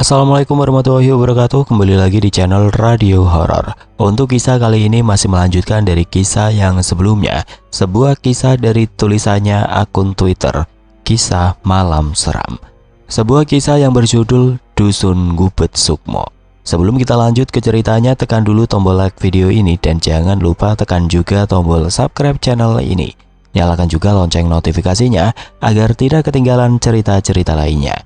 Assalamualaikum warahmatullahi wabarakatuh. Kembali lagi di channel Radio Horor. Untuk kisah kali ini masih melanjutkan dari kisah yang sebelumnya. Sebuah kisah dari tulisannya akun Twitter, Kisah Malam Seram. Sebuah kisah yang berjudul Dusun Gubet Sukmo. Sebelum kita lanjut ke ceritanya, tekan dulu tombol like video ini dan jangan lupa tekan juga tombol subscribe channel ini. Nyalakan juga lonceng notifikasinya agar tidak ketinggalan cerita-cerita lainnya.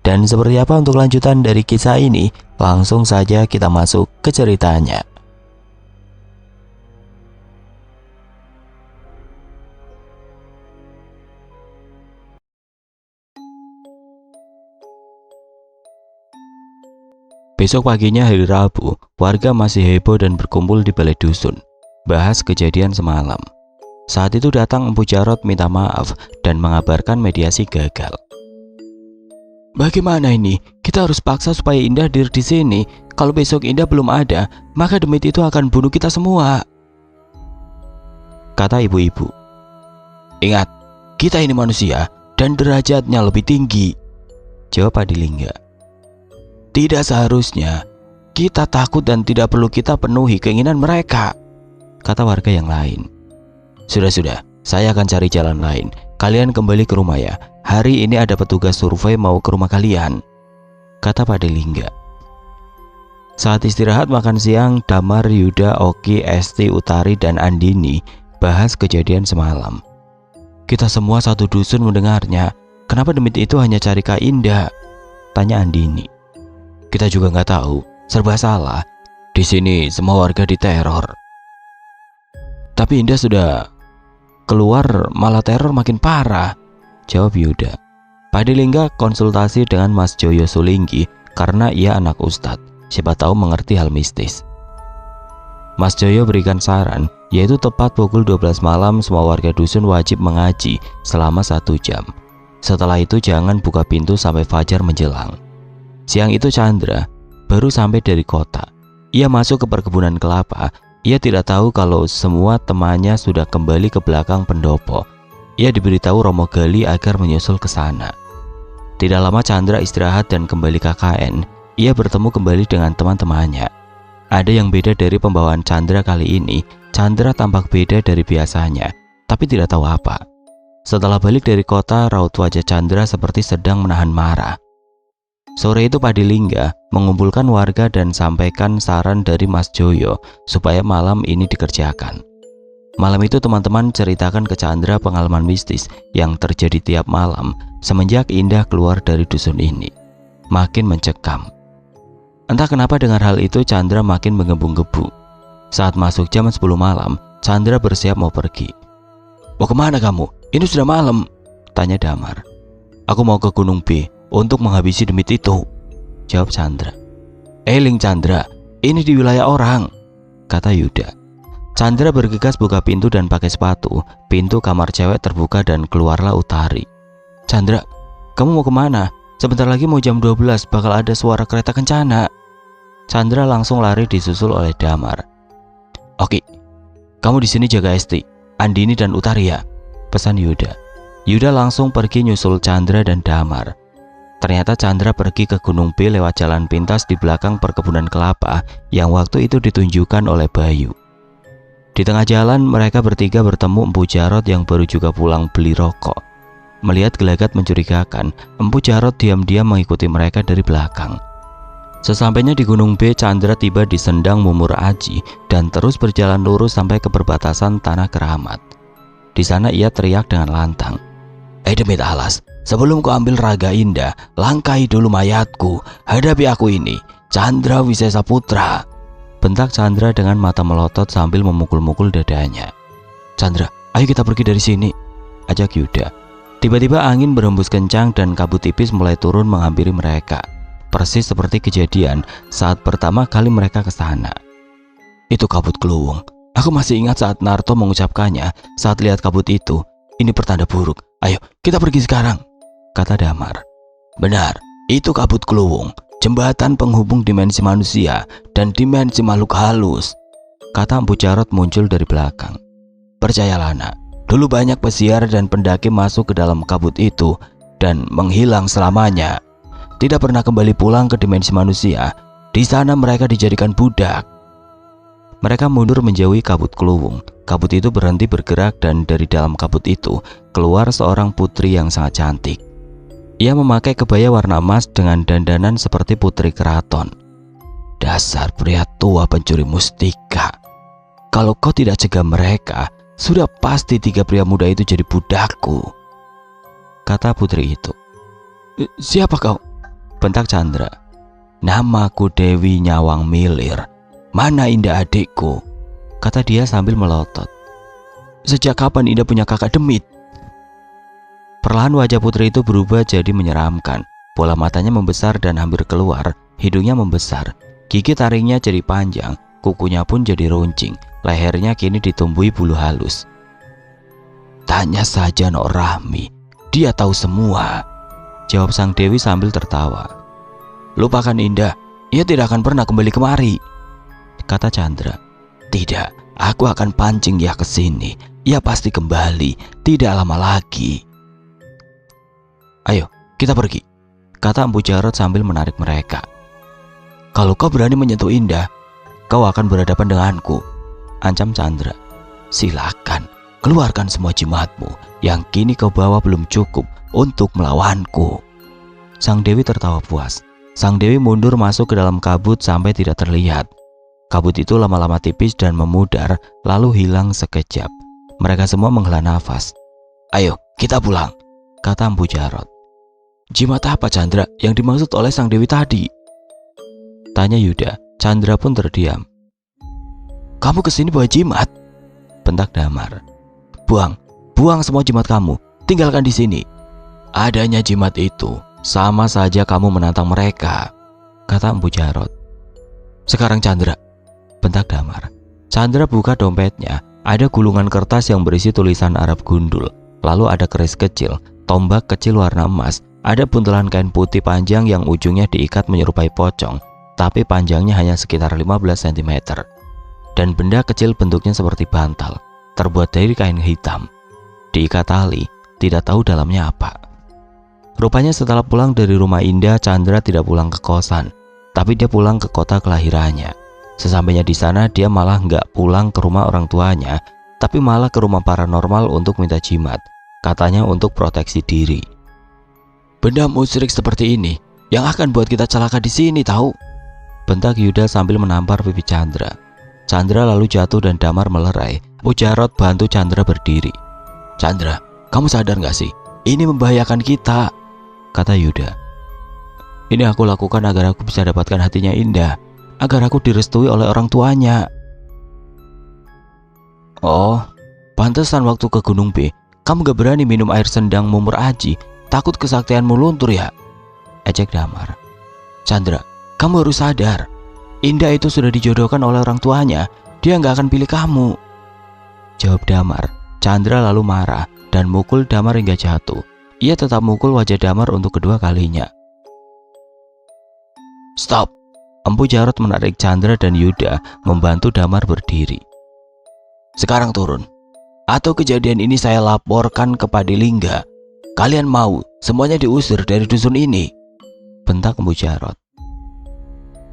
Dan seperti apa untuk lanjutan dari kisah ini? Langsung saja kita masuk ke ceritanya. Besok paginya hari Rabu, warga masih heboh dan berkumpul di balai dusun, bahas kejadian semalam. Saat itu datang Empu Jarot minta maaf dan mengabarkan mediasi gagal. Bagaimana ini? Kita harus paksa supaya Indah hadir di sini. Kalau besok Indah belum ada, maka demit itu akan bunuh kita semua, kata ibu-ibu. Ingat, kita ini manusia dan derajatnya lebih tinggi, jawab Adilingga. Tidak seharusnya. Kita takut dan tidak perlu kita penuhi keinginan mereka, kata warga yang lain. Sudah, saya akan cari jalan lain. Kalian kembali ke rumah ya. Hari ini ada petugas survei mau ke rumah kalian, kata Pak Delingga. Saat istirahat makan siang, Damar, Yuda, Oki, Esti, Utari, dan Andini bahas kejadian semalam. Kita semua satu dusun mendengarnya. Kenapa demit itu hanya cari Kak Indah? Tanya Andini. Kita juga nggak tahu. Serba salah. Di sini semua warga diteror. Tapi Indah sudah keluar malah teror makin parah, jawab Yuda. Pak Delingga konsultasi dengan Mas Joyo Sulinggi karena ia anak ustadz, siapa tahu mengerti hal mistis. Mas Joyo berikan saran, yaitu tepat pukul 12 malam semua warga dusun wajib mengaji selama 1 jam. Setelah itu jangan buka pintu sampai fajar menjelang. Siang itu Chandra baru sampai dari kota. Ia masuk ke perkebunan kelapa. Ia tidak tahu kalau semua temannya sudah kembali ke belakang pendopo. Ia diberitahu Romo Gali agar menyusul ke sana. Tidak lama Chandra istirahat dan kembali KKN. Ia bertemu kembali dengan teman-temannya. Ada yang beda dari pembawaan Chandra kali ini. Chandra tampak beda dari biasanya, tapi tidak tahu apa. Setelah balik dari kota, raut wajah Chandra seperti sedang menahan marah. Sore itu Pak Delingga mengumpulkan warga dan sampaikan saran dari Mas Joyo supaya malam ini dikerjakan. Malam itu teman-teman ceritakan ke Chandra pengalaman mistis yang terjadi tiap malam semenjak Indah keluar dari dusun ini. Makin mencekam. Entah kenapa dengar hal itu Chandra makin menggebu-gebu. Saat masuk jam 10 malam, Chandra bersiap mau pergi. Mau kemana kamu? Ini sudah malam, tanya Damar. Aku mau ke Gunung B untuk menghabisi demit itu, jawab Chandra. Eling Chandra, ini di wilayah orang, kata Yuda. Chandra bergegas buka pintu dan pakai sepatu. Pintu kamar cewek terbuka dan keluarlah Utari. Chandra, kamu mau kemana? Sebentar lagi mau jam 12, bakal ada suara kereta kencana. Chandra langsung lari disusul oleh Damar. Oke, kamu di sini jaga Esti, Andini dan Utari ya, pesan Yuda. Yuda langsung pergi nyusul Chandra dan Damar. Ternyata Chandra pergi ke Gunung B lewat jalan pintas di belakang perkebunan kelapa yang waktu itu ditunjukkan oleh Bayu. Di tengah jalan mereka bertiga bertemu Empu Jarot yang baru juga pulang beli rokok. Melihat gelagat mencurigakan, Empu Jarot diam-diam mengikuti mereka dari belakang. Sesampainya di Gunung B, Chandra tiba di Sendang Mumur Aji dan terus berjalan lurus sampai ke perbatasan Tanah Keramat. Di sana ia teriak dengan lantang. Demit alas, sebelum kau ambil raga Indah, langkai dulu mayatku. Hadapi aku ini, Chandra Wisesa Putra, bentak Chandra dengan mata melotot sambil memukul-mukul dadanya. Chandra, ayo kita pergi dari sini, ajak Yuda. Tiba-tiba angin berhembus kencang dan kabut tipis mulai turun menghampiri mereka. Persis seperti kejadian saat pertama kali mereka ke sana. Itu kabut Kluwung. Aku masih ingat saat Narto mengucapkannya saat lihat kabut itu. Ini pertanda buruk. Ayo, kita pergi sekarang, kata Damar. Benar, itu kabut Kluwung, jembatan penghubung dimensi manusia dan dimensi makhluk halus, kata Empu Jarot muncul dari belakang. Percayalah nak, dulu banyak pesiar dan pendaki masuk ke dalam kabut itu dan menghilang selamanya. tidak pernah kembali pulang ke dimensi manusia. Di sana mereka dijadikan budak. Mereka mundur menjauhi kabut keluwung. Kabut itu berhenti bergerak dan dari dalam kabut itu keluar seorang putri yang sangat cantik. Ia memakai kebaya warna emas dengan dandanan seperti putri keraton. Dasar pria tua pencuri mustika. Kalau kau tidak cegah mereka, sudah pasti 3 pria muda itu jadi budakku, kata putri itu. Siapa kau? Bentak Chandra. Namaku Dewi Nyawang Milir. Mana Indah adikku? Kata dia sambil melotot. Sejak kapan Indah punya kakak demit? Perlahan wajah putri itu berubah jadi menyeramkan. Bola matanya membesar dan hampir keluar. Hidungnya membesar. Gigi taringnya jadi panjang. Kukunya pun jadi runcing. Lehernya kini ditumbuhi bulu halus. Tanya saja Nok Rahmi. Dia tahu semua, jawab sang Dewi sambil tertawa. Lupakan Indah. Ia tidak akan pernah kembali kemari, kata Chandra. Tidak, aku akan pancing dia ke sini. Ia pasti kembali, tidak lama lagi. Ayo, kita pergi, kata Empu Jarot sambil menarik mereka. Kalau kau berani menyentuh Indah, kau akan berhadapan denganku, ancam Chandra. Silakan, keluarkan semua jimatmu. Yang kini kau bawa belum cukup untuk melawanku. Sang Dewi tertawa puas. Sang Dewi mundur masuk ke dalam kabut sampai tidak terlihat. Kabut itu lama-lama tipis dan memudar, lalu hilang sekejap. Mereka semua menghela nafas. Ayo, kita pulang, kata Empu Jarot. Jimat apa Chandra yang dimaksud oleh sang Dewi tadi? Tanya Yuda. Chandra pun terdiam. Kamu kesini bawa jimat? Bentak Damar. Buang semua jimat kamu. Tinggalkan di sini. Adanya jimat itu sama saja kamu menantang mereka, kata Empu Jarot. Sekarang Chandra, bentak Damar. Chandra buka dompetnya. Ada gulungan kertas yang berisi tulisan Arab gundul. Lalu ada keris kecil, tombak kecil warna emas. Ada buntelan kain putih panjang yang ujungnya diikat menyerupai pocong, tapi panjangnya hanya sekitar 15 cm. Dan benda kecil bentuknya seperti bantal, terbuat dari kain hitam. Diikat tali, tidak tahu dalamnya apa. Rupanya setelah pulang dari rumah Indah, Chandra tidak pulang ke kosan, tapi dia pulang ke kota kelahirannya. Sesampainya di sana, dia malah nggak pulang ke rumah orang tuanya, tapi malah ke rumah paranormal untuk minta jimat, katanya untuk proteksi diri. Benda musyrik seperti ini yang akan buat kita celaka di sini, tahu? Bentak Yuda sambil menampar pipi Chandra. Chandra lalu jatuh dan Damar melerai. Empu Jarot bantu Chandra berdiri. Chandra, kamu sadar nggak sih? Ini membahayakan kita, kata Yuda. Ini aku lakukan agar aku bisa dapatkan hatinya Indah, agar aku direstui oleh orang tuanya. Oh, pantesan waktu ke Gunung B, kamu gak berani minum air sendang Mumur Aji. Takut kesaktianmu luntur ya? Ejek Damar. Chandra, kamu harus sadar. Indah itu sudah dijodohkan oleh orang tuanya. Dia nggak akan pilih kamu, jawab Damar. Chandra lalu marah dan mukul Damar hingga jatuh. Ia tetap mukul wajah Damar untuk kedua kalinya. Stop! Empu Jarot menarik Chandra dan Yuda membantu Damar berdiri. Sekarang turun, atau kejadian ini saya laporkan ke Padilingga. Kalian mau semuanya diusir dari dusun ini, bentak Empu Jarot.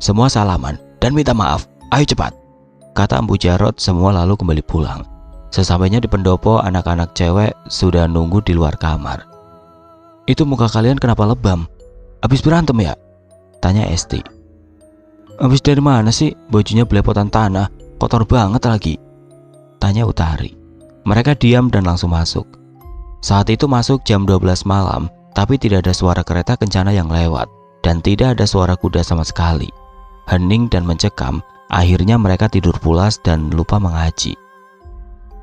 Semua salaman dan minta maaf. Ayo cepat, kata Empu Jarot. Semua lalu kembali pulang. Sesampainya di pendopo, anak-anak cewek sudah nunggu di luar kamar. Itu muka kalian kenapa lebam? Habis berantem ya? Tanya Esti. Habis dari mana sih? Bajunya belepotan tanah, kotor banget lagi, tanya Utari. Mereka diam dan langsung masuk. Saat itu masuk jam 12 malam, tapi tidak ada suara kereta kencana yang lewat dan tidak ada suara kuda sama sekali. Hening dan mencekam, akhirnya mereka tidur pulas dan lupa mengaji.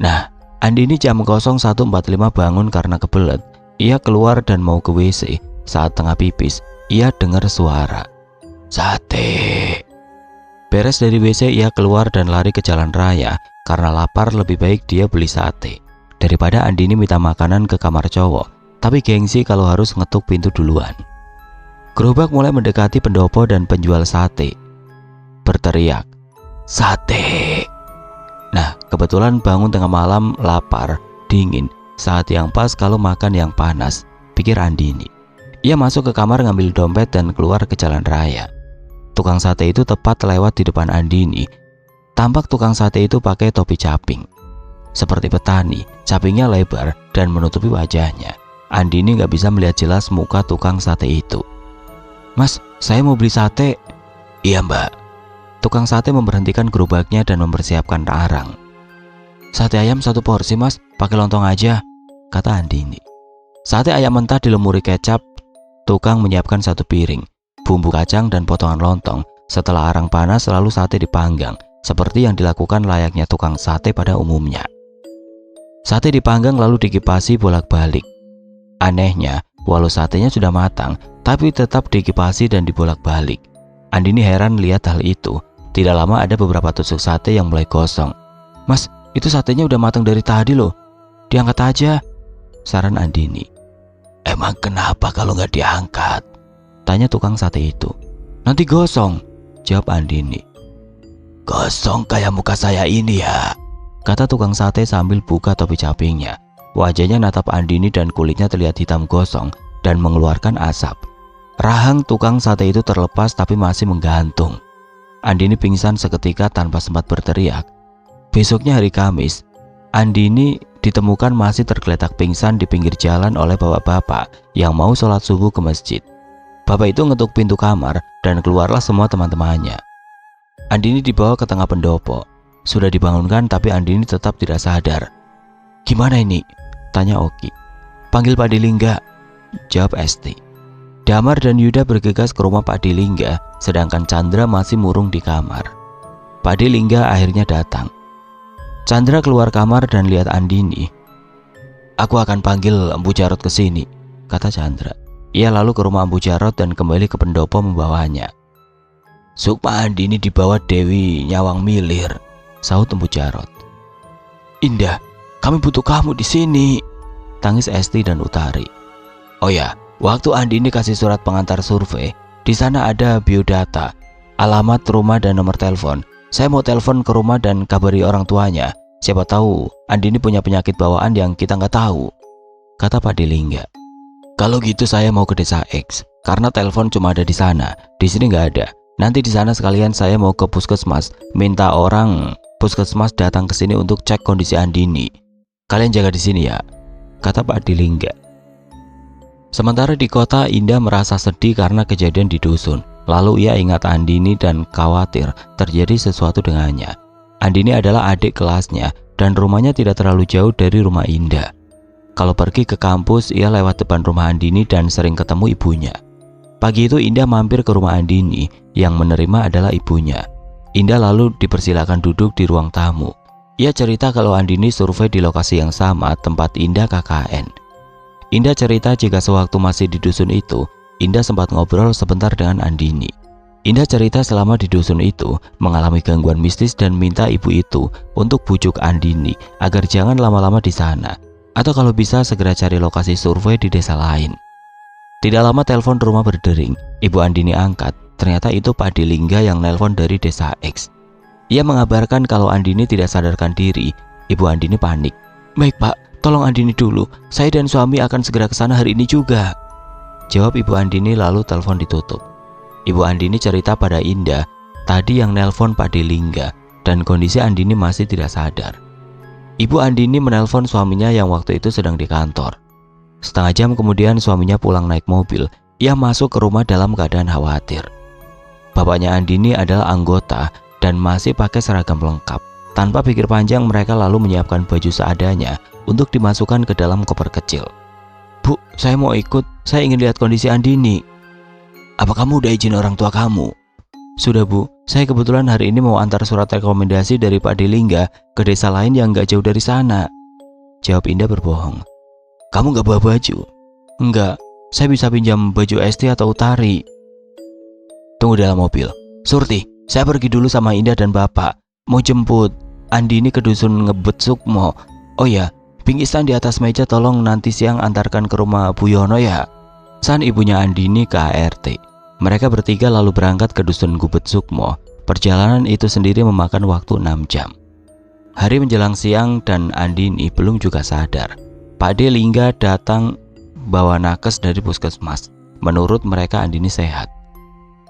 Nah, Andini jam 01.45 bangun karena kebelet. Ia keluar dan mau ke WC. Saat tengah pipis, ia dengar suara sate. Beres dari WC, ia keluar dan lari ke jalan raya. Karena lapar, lebih baik dia beli sate daripada Andini minta makanan ke kamar cowok. Tapi gengsi kalau harus ngetuk pintu duluan. Gerobak mulai mendekati pendopo dan penjual sate berteriak, sate. Nah, kebetulan bangun tengah malam, lapar, dingin, saat yang pas kalau makan yang panas, pikir Andini. Ia masuk ke kamar ngambil dompet dan keluar ke jalan raya. Tukang sate itu tepat lewat di depan Andini. Tampak tukang sate itu pakai topi caping. Seperti petani, capingnya lebar dan menutupi wajahnya. Andini gak bisa melihat jelas muka tukang sate itu. "Mas, saya mau beli sate." "Iya mbak." Tukang sate memberhentikan gerobaknya dan mempersiapkan arang. "Sate ayam 1 porsi mas, pakai lontong aja," kata Andini. Sate ayam mentah dilumuri kecap. Tukang menyiapkan 1 piring, bumbu kacang dan potongan lontong. Setelah arang panas lalu sate dipanggang, seperti yang dilakukan layaknya tukang sate pada umumnya. Sate dipanggang lalu dikipasi bolak-balik. Anehnya, walau satenya sudah matang, tapi tetap dikipasi dan dibolak-balik. Andini heran lihat hal itu. Tidak lama ada beberapa tusuk sate yang mulai gosong. "Mas, itu satenya udah matang dari tadi loh. Diangkat aja," saran Andini. "Emang kenapa kalau nggak diangkat?" tanya tukang sate itu. "Nanti gosong," jawab Andini. "Gosong kayak muka saya ini ya," kata tukang sate sambil buka topi capingnya. Wajahnya natap Andini dan kulitnya terlihat hitam gosong dan mengeluarkan asap. Rahang tukang sate itu terlepas tapi masih menggantung. Andini pingsan seketika tanpa sempat berteriak. Besoknya hari Kamis, Andini ditemukan masih tergeletak pingsan di pinggir jalan oleh bapak-bapak yang mau sholat subuh ke masjid. Bapak itu ngetuk pintu kamar dan keluarlah semua teman-temannya. Andini dibawa ke tengah pendopo. Sudah dibangunkan tapi Andini tetap tidak sadar. "Gimana ini?" tanya Oki. "Panggil Pak Dilingga," jawab Esti. Damar dan Yuda bergegas ke rumah Pak Dilingga, sedangkan Chandra masih murung di kamar. Pak Dilingga akhirnya datang. Chandra keluar kamar dan lihat Andini. "Aku akan panggil Empu Jarot ke sini," kata Chandra. Ia lalu ke rumah Empu Jarot dan kembali ke pendopo membawanya. "Sukma Andini dibawa Dewi Nyawang Milir," sahut Empu Jarot. "Indah, kami butuh kamu di sini," tangis Esti dan Utari. "Oh ya, waktu Andini kasih surat pengantar survei, di sana ada biodata, alamat rumah dan nomor telepon. Saya mau telepon ke rumah dan kabari orang tuanya. Siapa tahu Andini punya penyakit bawaan yang kita nggak tahu," kata Pak Dilingga. "Kalau gitu saya mau ke desa X, karena telepon cuma ada di sana, di sini nggak ada. Nanti di sana sekalian saya mau ke puskesmas, minta orang puskesmas datang ke sini untuk cek kondisi Andini. Kalian jaga di sini ya," kata Pak Dilingga. Sementara di kota, Indah merasa sedih karena kejadian di dusun. Lalu ia ingat Andini dan khawatir terjadi sesuatu dengannya. Andini adalah adik kelasnya dan rumahnya tidak terlalu jauh dari rumah Indah. Kalau pergi ke kampus, ia lewat depan rumah Andini dan sering ketemu ibunya. Pagi itu Indah mampir ke rumah Andini, yang menerima adalah ibunya. Indah lalu dipersilakan duduk di ruang tamu. Ia cerita kalau Andini survei di lokasi yang sama tempat Indah KKN. Indah cerita jika sewaktu masih di dusun itu, Indah sempat ngobrol sebentar dengan Andini. Indah cerita selama di dusun itu mengalami gangguan mistis dan minta ibu itu untuk bujuk Andini agar jangan lama-lama di sana, atau kalau bisa segera cari lokasi survei di desa lain. Tidak lama telepon rumah berdering. Ibu Andini angkat. Ternyata itu Pak Dilingga yang nelpon dari desa X. Ia mengabarkan kalau Andini tidak sadarkan diri. Ibu Andini panik. "Baik Pak, tolong Andini dulu. Saya dan suami akan segera ke sana hari ini juga," jawab Ibu Andini lalu telepon ditutup. Ibu Andini cerita pada Indah tadi yang nelpon Pak Dilingga dan kondisi Andini masih tidak sadar. Ibu Andini menelpon suaminya yang waktu itu sedang di kantor. Setengah jam kemudian suaminya pulang naik mobil. Ia masuk ke rumah dalam keadaan khawatir. Bapaknya Andini adalah anggota dan masih pakai seragam lengkap. Tanpa pikir panjang mereka lalu menyiapkan baju seadanya untuk dimasukkan ke dalam koper kecil. "Bu, saya mau ikut. Saya ingin lihat kondisi Andini." "Apa kamu udah izin orang tua kamu?" "Sudah Bu, saya kebetulan hari ini mau antar surat rekomendasi dari Pak Dilingga ke desa lain yang gak jauh dari sana," jawab Indah berbohong. "Kamu gak bawa baju?" "Enggak, saya bisa pinjam baju Esti atau Utari." "Tunggu dalam mobil. Surti, saya pergi dulu sama Indah dan Bapak. Mau jemput Andini ke dusun Ngebet Sukmo. Oh ya, bingkisan di atas meja tolong nanti siang antarkan ke rumah Bu Yono ya," san ibunya Andini ke ART. Mereka bertiga lalu berangkat ke dusun Ngebet Sukmo. Perjalanan itu sendiri memakan waktu 6 jam. Hari menjelang siang dan Andini belum juga sadar. Pak Dilingga datang bawa nakes dari puskesmas. Menurut mereka Andini sehat.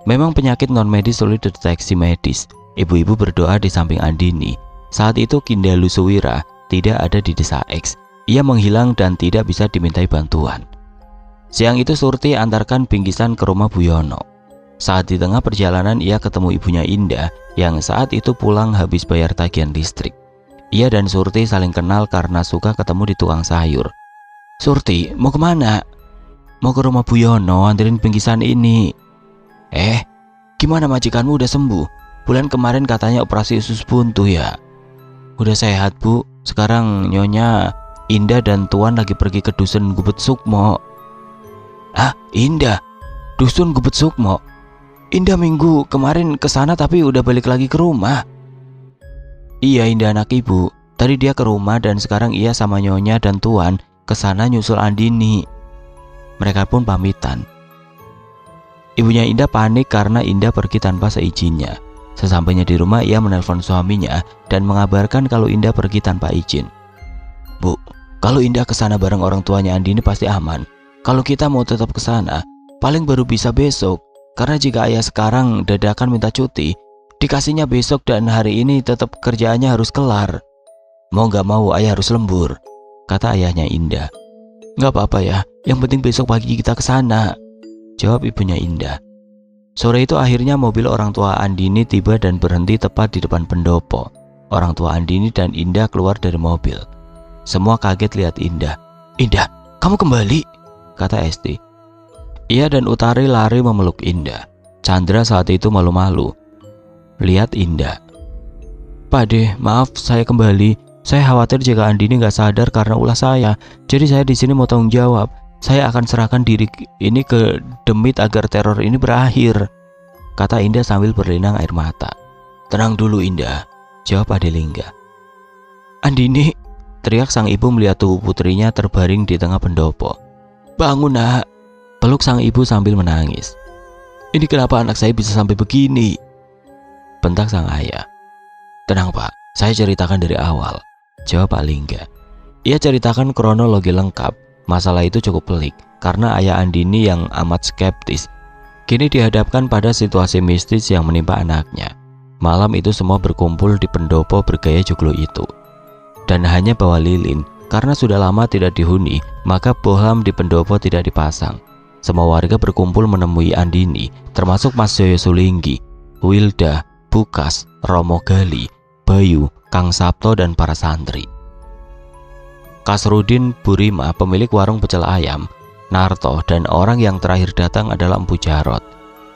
Memang penyakit non-medis sulit dideteksi medis. Ibu-ibu berdoa di samping Andini. Saat itu Kindalu Suwira tidak ada di desa X. Ia menghilang dan tidak bisa dimintai bantuan. Siang itu Surti antarkan bingkisan ke rumah Bu Yono. Saat di tengah perjalanan ia ketemu ibunya Indah yang saat itu pulang habis bayar tagihan listrik. Ia dan Surti saling kenal karena suka ketemu di tukang sayur. "Surti, mau kemana?" "Mau ke rumah Bu Yono, anterin bingkisan ini." Gimana majikanmu udah sembuh? Bulan kemarin katanya operasi usus buntu ya." "Udah sehat Bu, sekarang Nyonya Indah dan Tuan lagi pergi ke dusun Gubet Sukmo." "Ah, Indah? Dusun Gubet Sukmo? Indah minggu kemarin ke sana tapi udah balik lagi ke rumah." "Iya Indah anak ibu, tadi dia ke rumah dan sekarang ia sama Nyonya dan Tuan ke sana nyusul Andini." Mereka pun pamitan. Ibunya Indah panik karena Indah pergi tanpa seizinnya. Sesampainya di rumah ia menelpon suaminya dan mengabarkan kalau Indah pergi tanpa izin. "Bu, kalau Indah ke sana bareng orang tuanya Andini pasti aman. Kalau kita mau tetap ke sana, paling baru bisa besok. Karena jika ayah sekarang dadakan minta cuti, dikasihnya besok dan hari ini tetap kerjaannya harus kelar. Mau gak mau ayah harus lembur," kata ayahnya Indah. "Gak apa-apa ya, yang penting besok pagi kita ke sana," jawab ibunya Indah. Sore itu akhirnya mobil orang tua Andini tiba dan berhenti tepat di depan pendopo. Orang tua Andini dan Indah keluar dari mobil. Semua kaget lihat Indah. "Indah, kamu kembali?" kata Esti. Ia dan Utari lari memeluk Indah. Chandra saat itu malu-malu lihat Indah. "Pakde, maaf saya kembali. Saya khawatir jika Andini nggak sadar karena ulah saya. Jadi saya di sini mau tanggung jawab. Saya akan serahkan diri ini ke demit agar teror ini berakhir," kata Indah sambil berlinang air mata. "Tenang dulu Indah," jawab Adelingga. "Andini!" teriak sang ibu melihat tubuh putrinya terbaring di tengah pendopo. "Bangun nak!" peluk sang ibu sambil menangis. "Ini kenapa anak saya bisa sampai begini?" bentak sang ayah. "Tenang Pak, saya ceritakan dari awal," jawab Pak Lingga. Ia ceritakan kronologi lengkap. Masalah itu cukup pelik karena ayah Andini yang amat skeptis kini dihadapkan pada situasi mistis yang menimpa anaknya. Malam itu semua berkumpul di pendopo bergaya joglo itu dan hanya bawa lilin. Karena sudah lama tidak dihuni, maka bohlam di pendopo tidak dipasang. Semua warga berkumpul menemui Andini, termasuk Mas Joyo Sulinggi, Wilda, Bukas, Romo Gali, Bayu, Kang Sabto, dan para santri. Kasrudin Burima, pemilik warung pecel ayam, Narto, dan orang yang terakhir datang adalah Empu Jarot.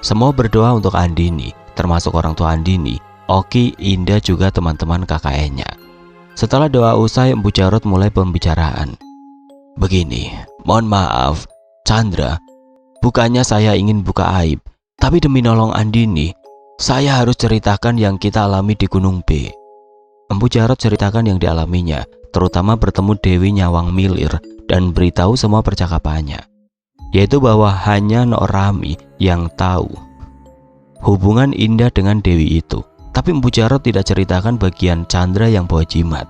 Semua berdoa untuk Andini, termasuk orang tua Andini, Oki, Indah, juga teman-teman KKN-nya. Setelah doa usai, Empu Jarot mulai pembicaraan. "Begini, mohon maaf, Chandra, bukannya saya ingin buka aib, tapi demi nolong Andini, saya harus ceritakan yang kita alami di Gunung B." Empu Jarot ceritakan yang dialaminya, terutama bertemu Dewi Nyawang Milir dan beritahu semua percakapannya, yaitu bahwa hanya Nok Rami yang tahu hubungan Indah dengan Dewi itu. Tapi Empu Jarot tidak ceritakan bagian Chandra yang bawa jimat.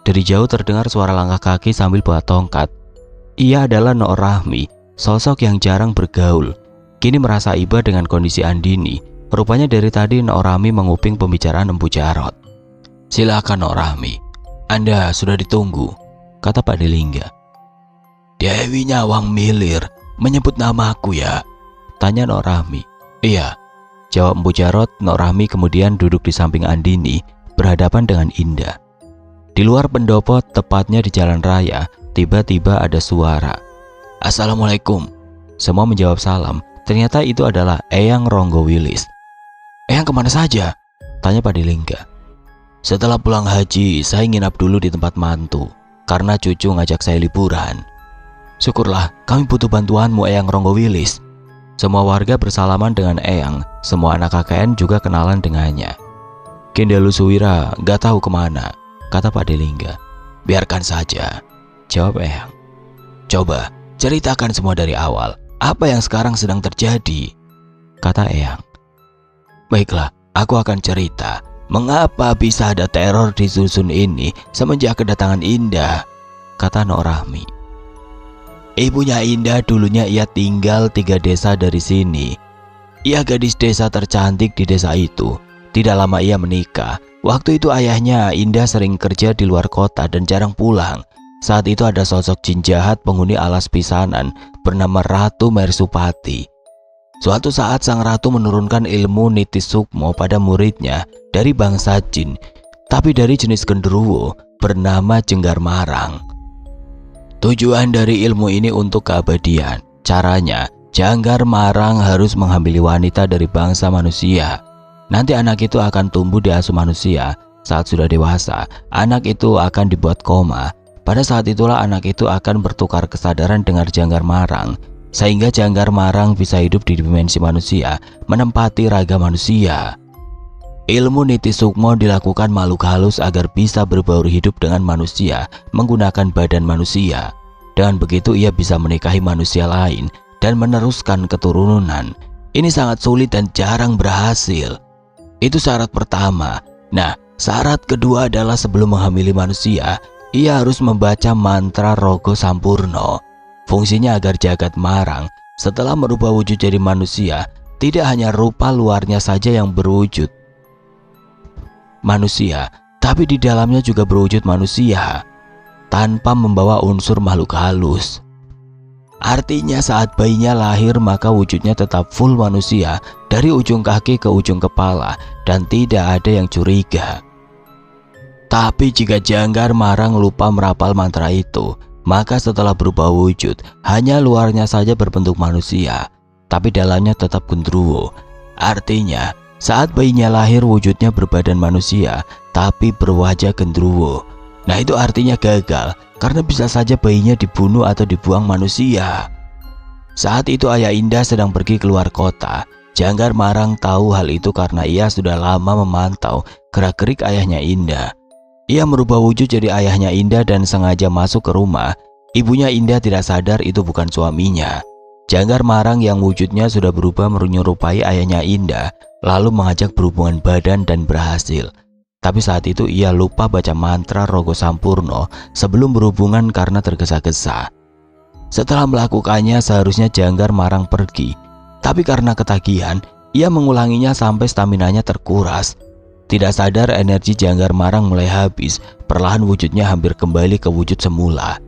Dari jauh terdengar suara langkah kaki sambil bawa tongkat. Ia adalah Nok Rahmi, sosok yang jarang bergaul. Kini merasa iba dengan kondisi Andini. Rupanya dari tadi Nok Rahmi menguping pembicaraan Empu Jarot. "Silakan Nok Rahmi, Anda sudah ditunggu," kata Pak Delingga. "Dewi Nyawang Milir menyebut namaku ya?" tanya Nok Rahmi. "Iya," jawab Empu Jarot. Nok Rahmi kemudian duduk di samping Andini, berhadapan dengan Indah. Di luar pendopo, tepatnya di jalan raya, tiba-tiba ada suara, "Assalamualaikum." Semua menjawab salam. Ternyata itu adalah Eyang Ronggo Wilis. "Eyang kemana saja?" tanya Pak Delingga. "Setelah pulang haji, saya nginap dulu di tempat mantu, karena cucu ngajak saya liburan." "Syukurlah, kami butuh bantuanmu Eyang Ronggo Wilis." Semua warga bersalaman dengan Eyang. Semua anak KKN juga kenalan dengannya. "Kindalu Suwira gak tahu kemana," kata Pak Delingga. "Biarkan saja," jawab Eyang. "Coba ceritakan semua dari awal. Apa yang sekarang sedang terjadi?" kata Eyang. "Baiklah, aku akan cerita. Mengapa bisa ada teror di dusun ini semenjak kedatangan Indah?" kata Nok Rahmi. Ibunya Indah dulunya ia tinggal 3 desa dari sini. Ia gadis desa tercantik di desa itu. Tidak lama ia menikah. Waktu itu ayahnya Indah sering kerja di luar kota dan jarang pulang. Saat itu ada sosok jin jahat penghuni alas pisanan bernama Ratu Mersupati. Suatu saat sang ratu menurunkan ilmu Niti Sukmo pada muridnya dari bangsa jin, tapi dari jenis genderuwo bernama Jenggar Marang. Tujuan dari ilmu ini untuk keabadian. Caranya, Jenggar Marang harus menghamili wanita dari bangsa manusia. Nanti anak itu akan tumbuh di asuh manusia. Saat sudah dewasa, anak itu akan dibuat koma. Pada saat itulah anak itu akan bertukar kesadaran dengan Jenggar Marang, sehingga Jenggar Marang bisa hidup di dimensi manusia, menempati raga manusia. Ilmu Niti Sukmo dilakukan makhluk halus agar bisa berbaur hidup dengan manusia menggunakan badan manusia. Dengan begitu ia bisa menikahi manusia lain dan meneruskan keturunan. Ini sangat sulit dan jarang berhasil. Itu syarat pertama. Nah, syarat kedua adalah sebelum menghamili manusia, ia harus membaca mantra Rogo Sampurno. Fungsinya agar Jagat Marang setelah merubah wujud jadi manusia, tidak hanya rupa luarnya saja yang berwujud manusia, tapi di dalamnya juga berwujud manusia tanpa membawa unsur makhluk halus. Artinya saat bayinya lahir maka wujudnya tetap full manusia dari ujung kaki ke ujung kepala dan tidak ada yang curiga. Tapi jika Jenggar Marang lupa merapal mantra itu, maka setelah berubah wujud hanya luarnya saja berbentuk manusia, tapi dalamnya tetap genderuwo. Artinya saat bayinya lahir wujudnya berbadan manusia tapi berwajah genderuwo. Nah itu artinya gagal, karena bisa saja bayinya dibunuh atau dibuang manusia. Saat itu ayah Indah sedang pergi keluar kota. Jenggar Marang tahu hal itu karena ia sudah lama memantau gerak-gerik ayahnya Indah. Ia merubah wujud jadi ayahnya Indah dan sengaja masuk ke rumah. Ibunya Indah tidak sadar itu bukan suaminya. Jenggar Marang yang wujudnya sudah berubah menyerupai ayahnya Indah, lalu mengajak berhubungan badan dan berhasil. Tapi saat itu ia lupa baca mantra Rogo Sampurno sebelum berhubungan karena tergesa-gesa. Setelah melakukannya seharusnya Jenggar Marang pergi, tapi karena ketagihan ia mengulanginya sampai staminanya terkuras. Tidak sadar energi Jenggar Marang mulai habis, perlahan wujudnya hampir kembali ke wujud semula.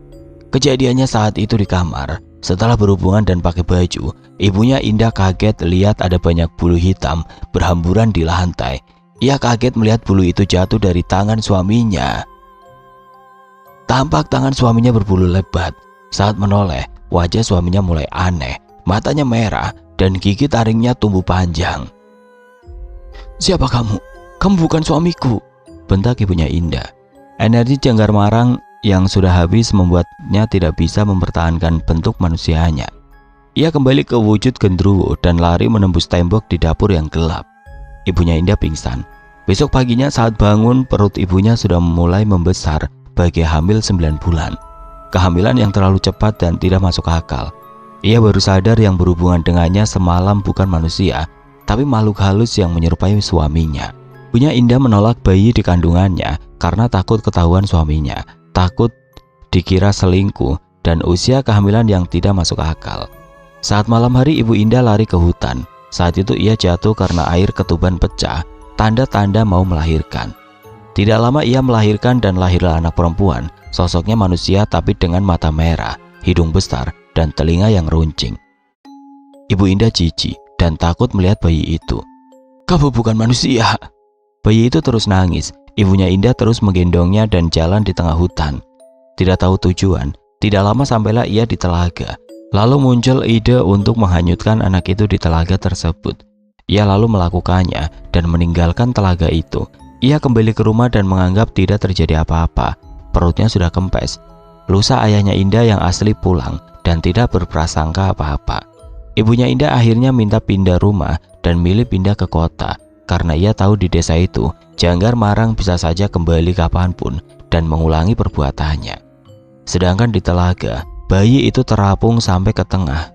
Kejadiannya saat itu di kamar. Setelah berhubungan dan pakai baju, ibunya Indah kaget lihat ada banyak bulu hitam berhamburan di lantai. Ia kaget melihat bulu itu jatuh dari tangan suaminya. Tampak tangan suaminya berbulu lebat. Saat menoleh, wajah suaminya mulai aneh, matanya merah dan gigi taringnya tumbuh panjang. "Siapa kamu? Kamu bukan suamiku," bentak ibunya Indah. Energi Jenggar Marang yang sudah habis membuatnya tidak bisa mempertahankan bentuk manusianya. Ia kembali ke wujud genderuwo dan lari menembus tembok di dapur yang gelap. Ibunya Indah pingsan. Besok paginya saat bangun, perut ibunya sudah mulai membesar bagai hamil 9 bulan. Kehamilan yang terlalu cepat dan tidak masuk akal. Ia baru sadar yang berhubungan dengannya semalam bukan manusia, tapi makhluk halus yang menyerupai suaminya. Ibunya Indah menolak bayi di kandungannya karena takut ketahuan suaminya, takut dikira selingkuh, dan usia kehamilan yang tidak masuk akal. Saat malam hari Ibu Indah lari ke hutan. Saat itu ia jatuh karena air ketuban pecah, tanda-tanda mau melahirkan. Tidak lama ia melahirkan dan lahirlah anak perempuan. Sosoknya manusia tapi dengan mata merah, hidung besar, dan telinga yang runcing. Ibu Indah jijik dan takut melihat bayi itu. "Kamu bukan manusia." Bayi itu terus nangis. Ibunya Indah terus menggendongnya dan jalan di tengah hutan. Tidak tahu tujuan, tidak lama sampailah ia di telaga. Lalu muncul ide untuk menghanyutkan anak itu di telaga tersebut. Ia lalu melakukannya dan meninggalkan telaga itu. Ia kembali ke rumah dan menganggap tidak terjadi apa-apa. Perutnya sudah kempes. Lusa ayahnya Indah yang asli pulang dan tidak berprasangka apa-apa. Ibunya Indah akhirnya minta pindah rumah dan milih pindah ke kota. Karena ia tahu di desa itu, Jenggar Marang bisa saja kembali kapanpun dan mengulangi perbuatannya. Sedangkan di telaga, bayi itu terapung sampai ke tengah.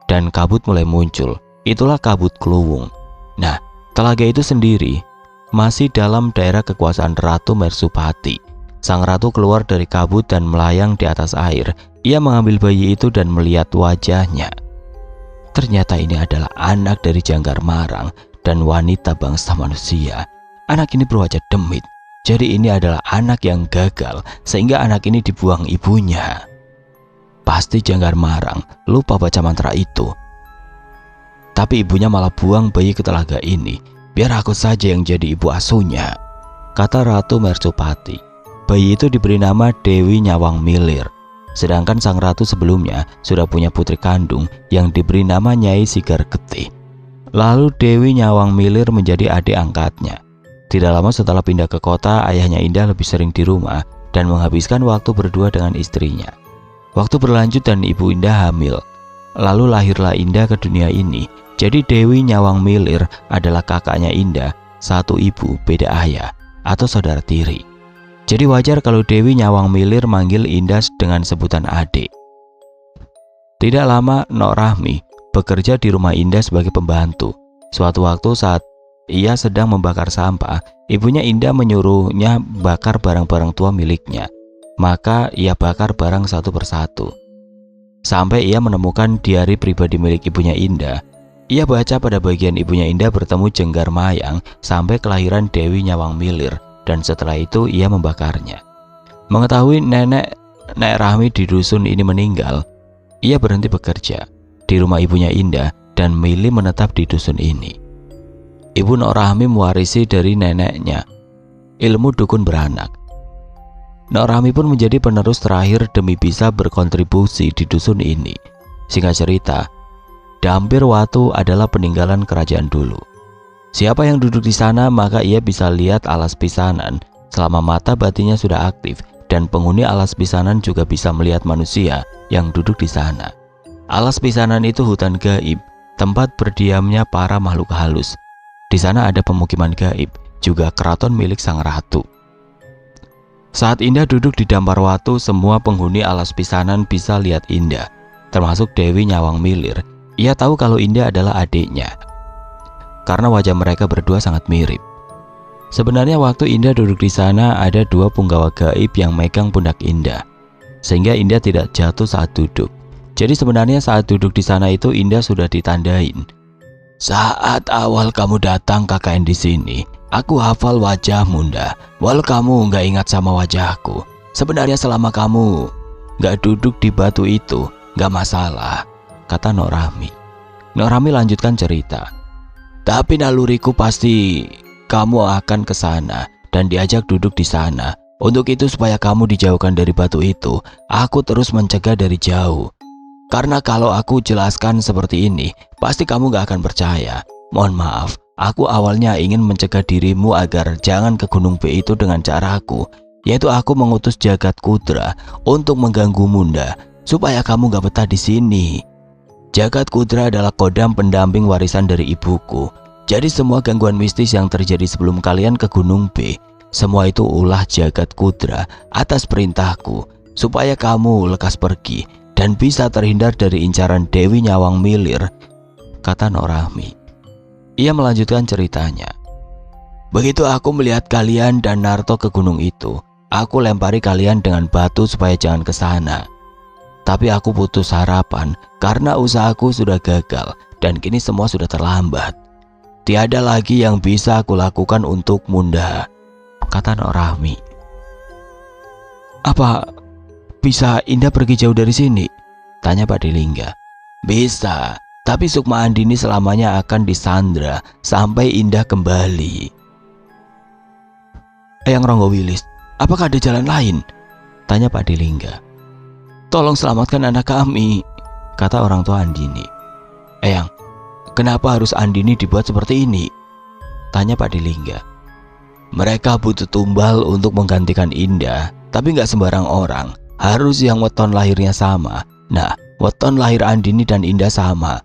Dan kabut mulai muncul, itulah kabut Kluwung. Nah, telaga itu sendiri masih dalam daerah kekuasaan Ratu Mersupati. Sang ratu keluar dari kabut dan melayang di atas air. Ia mengambil bayi itu dan melihat wajahnya. Ternyata ini adalah anak dari Jangkar Marang dan wanita bangsa manusia. Anak ini berwajah demit. Jadi ini adalah anak yang gagal sehingga anak ini dibuang ibunya. Pasti Jangkar Marang lupa baca mantra itu. Tapi ibunya malah buang bayi ke telaga ini. Biar aku saja yang jadi ibu asuhnya, kata Ratu Mercupati. Bayi itu diberi nama Dewi Nyawang Milir. Sedangkan sang ratu sebelumnya sudah punya putri kandung yang diberi nama Nyai Sigar Getih. Lalu Dewi Nyawang Milir menjadi adik angkatnya. Tidak lama setelah pindah ke kota, ayahnya Indah lebih sering di rumah dan menghabiskan waktu berdua dengan istrinya. Waktu berlanjut dan ibu Indah hamil. Lalu lahirlah Indah ke dunia ini. Jadi Dewi Nyawang Milir adalah kakaknya Indah, satu ibu beda ayah atau saudara tiri. Jadi wajar kalau Dewi Nyawang Milir manggil Indah dengan sebutan adik. Tidak lama Nok Rahmi bekerja di rumah Indah sebagai pembantu. Suatu waktu saat ia sedang membakar sampah, ibunya Indah menyuruhnya bakar barang-barang tua miliknya. Maka ia bakar barang satu persatu. Sampai ia menemukan diari pribadi milik ibunya Indah. Ia baca pada bagian ibunya Indah bertemu Jenggar Mayang sampai kelahiran Dewi Nyawang Milir. Dan setelah itu ia membakarnya. Mengetahui Nek Rahmi di dusun ini meninggal, ia berhenti bekerja di rumah ibunya Indah dan milih menetap di dusun ini. Ibu Nok Rahmi mewarisi dari neneknya ilmu dukun beranak. Nok Rahmi pun menjadi penerus terakhir demi bisa berkontribusi di dusun ini. Singkat cerita, Dampir Watu adalah peninggalan kerajaan dulu. Siapa yang duduk di sana maka ia bisa lihat alas pisanan selama mata batinnya sudah aktif, dan penghuni alas pisanan juga bisa melihat manusia yang duduk di sana. Alas pisanan itu hutan gaib, tempat berdiamnya para makhluk halus. Di sana ada pemukiman gaib, juga keraton milik sang ratu. Saat Indah duduk di Dampar Watu, semua penghuni alas pisanan bisa lihat Indah, termasuk Dewi Nyawang Milir. Ia tahu kalau Indah adalah adiknya, karena wajah mereka berdua sangat mirip. Sebenarnya waktu Indah duduk di sana ada dua punggawa gaib yang megang pundak Indah, sehingga Indah tidak jatuh saat duduk. Jadi sebenarnya saat duduk di sana itu Indah sudah ditandain. Saat awal kamu datang KKN di sini, aku hafal wajahmu Indah. Walau kamu nggak ingat sama wajahku, sebenarnya selama kamu nggak duduk di batu itu nggak masalah, kata Nok Rahmi. Nok Rahmi lanjutkan cerita. Tapi naluriku pasti kamu akan ke sana dan diajak duduk di sana. Untuk itu supaya kamu dijauhkan dari batu itu, aku terus mencegah dari jauh. Karena kalau aku jelaskan seperti ini, pasti kamu gak akan percaya. Mohon maaf, aku awalnya ingin mencegah dirimu agar jangan ke Gunung B itu dengan caraku, yaitu aku mengutus Jagat Kudra untuk mengganggu Munda supaya kamu gak betah di sini. Jagat Kudra adalah kodam pendamping warisan dari ibuku. Jadi semua gangguan mistis yang terjadi sebelum kalian ke Gunung B, semua itu ulah Jagat Kudra atas perintahku, supaya kamu lekas pergi dan bisa terhindar dari incaran Dewi Nyawang Milir, kata Nok Rahmi. Ia melanjutkan ceritanya. Begitu aku melihat kalian dan Narto ke gunung itu, aku lempari kalian dengan batu supaya jangan ke sana. Tapi aku putus harapan karena usahaku sudah gagal dan kini semua sudah terlambat. Tiada lagi yang bisa aku lakukan untuk Munda, kata Nok Rahmi. Apa bisa Indah pergi jauh dari sini? Tanya Pak Delingga. Bisa, tapi Sukma Andini selamanya akan disandra sampai Indah kembali. Eyang Ronggowilis, apakah ada jalan lain? Tanya Pak Delingga. Tolong selamatkan anak kami, kata orang tua Andini. Eyang, kenapa harus Andini dibuat seperti ini? Tanya Pak Delingga. Mereka butuh tumbal untuk menggantikan Indah, tapi nggak sembarang orang. Harus yang weton lahirnya sama. Nah, weton lahir Andini dan Indah sama.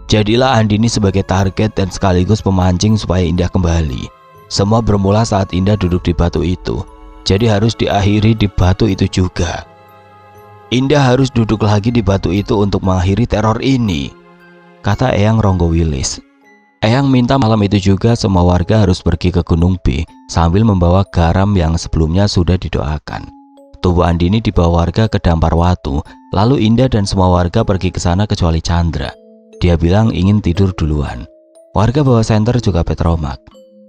Jadilah Andini sebagai target dan sekaligus pemancing supaya Indah kembali. Semua bermula saat Indah duduk di batu itu. Jadi harus diakhiri di batu itu juga. Indah harus duduk lagi di batu itu untuk mengakhiri teror ini, kata Eyang Ronggowilis. Eyang minta malam itu juga semua warga harus pergi ke Gunung B sambil membawa garam yang sebelumnya sudah didoakan. Tubuh Andini dibawa warga ke Dampar Watu, lalu Indah dan semua warga pergi ke sana kecuali Chandra. Dia bilang ingin tidur duluan. Warga bawah senter juga petromak.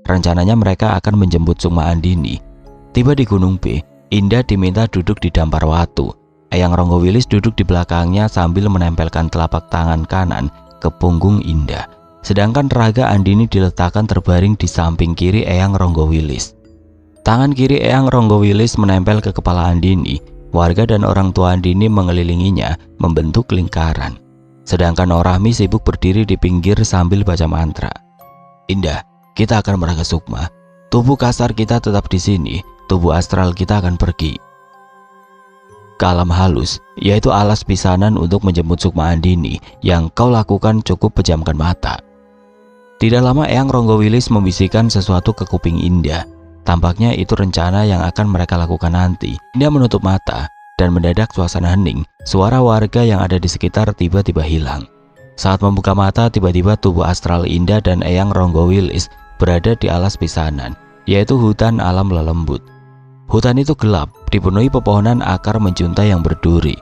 Rencananya mereka akan menjemput Sukma Andini. Tiba di Gunung B, Indah diminta duduk di Dampar Watu. Eyang Ronggowilis duduk di belakangnya sambil menempelkan telapak tangan kanan ke punggung Indah. Sedangkan raga Andini diletakkan terbaring di samping kiri Eyang Ronggowilis. Tangan kiri Eyang Ronggowilis menempel ke kepala Andini. Warga dan orang tua Andini mengelilinginya membentuk lingkaran. Sedangkan Norahmi sibuk berdiri di pinggir sambil baca mantra. Indah, kita akan meraga Sukma. Tubuh kasar kita tetap di sini, tubuh astral kita akan pergi ke alam halus, yaitu alas pisanan untuk menjemput Sukma Andini. Yang kau lakukan cukup pejamkan mata. Tidak lama Eyang Ronggowilis membisikkan sesuatu ke kuping Indah. Tampaknya itu rencana yang akan mereka lakukan nanti. Indah menutup mata dan mendadak suasana hening. Suara warga yang ada di sekitar tiba-tiba hilang. Saat membuka mata, tiba-tiba tubuh astral Indah dan Eyang Ronggowilis berada di alas pisanan, yaitu hutan alam lelembut. Hutan itu gelap, dipenuhi pepohonan akar menjuntai yang berduri.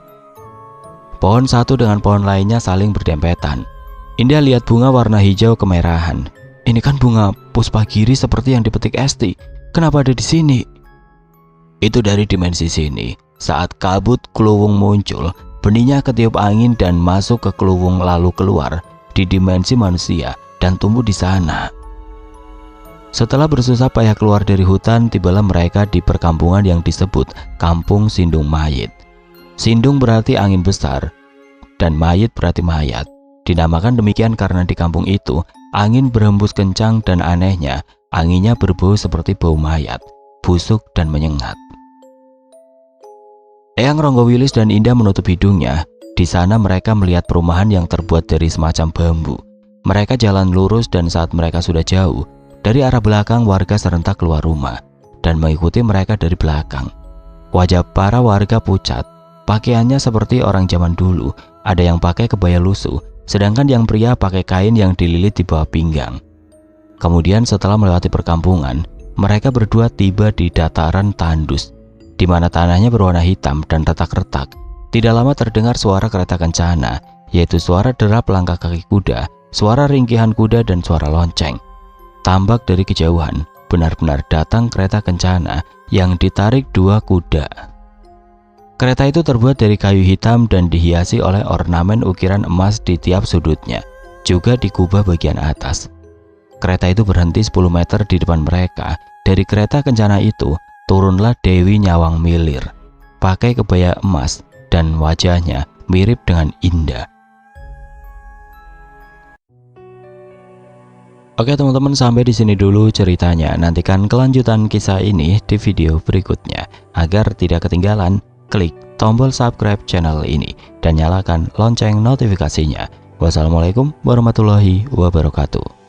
Pohon satu dengan pohon lainnya saling berdempetan. Indah lihat bunga warna hijau kemerahan. Ini kan bunga puspagiri seperti yang dipetik Esti. Kenapa ada di sini? Itu dari dimensi sini. Saat kabut keluwung muncul, benihnya ketiup angin dan masuk ke keluwung lalu keluar di dimensi manusia dan tumbuh di sana. Setelah bersusah payah keluar dari hutan, tibalah mereka di perkampungan yang disebut Kampung Sindung Mayit. Sindung berarti angin besar dan mayit berarti mayat. Dinamakan demikian karena di kampung itu angin berhembus kencang dan anehnya anginnya berbau seperti bau mayat, busuk dan menyengat. Eyang Ronggowilis dan Indah menutup hidungnya. Di sana mereka melihat perumahan yang terbuat dari semacam bambu. Mereka jalan lurus dan saat mereka sudah jauh, dari arah belakang warga serentak keluar rumah dan mengikuti mereka dari belakang. Wajah para warga pucat, pakaiannya seperti orang zaman dulu. Ada yang pakai kebaya lusuh, sedangkan yang pria pakai kain yang dililit di bawah pinggang. Kemudian setelah melewati perkampungan, mereka berdua tiba di dataran tandus, di mana tanahnya berwarna hitam dan retak-retak. Tidak lama terdengar suara kereta kencana, yaitu suara derap langkah kaki kuda, suara ringkihan kuda dan suara lonceng. Tambak dari kejauhan, benar-benar datang kereta kencana yang ditarik dua kuda. Kereta itu terbuat dari kayu hitam dan dihiasi oleh ornamen ukiran emas di tiap sudutnya, juga di kubah bagian atas. Kereta itu berhenti 10 meter di depan mereka. Dari kereta kencana itu turunlah Dewi Nyawang Milir, pakai kebaya emas dan wajahnya mirip dengan Indah. Oke teman-teman, sampai di sini dulu ceritanya. Nantikan kelanjutan kisah ini di video berikutnya. Agar tidak ketinggalan, klik tombol subscribe channel ini dan nyalakan lonceng notifikasinya. Wassalamualaikum warahmatullahi wabarakatuh.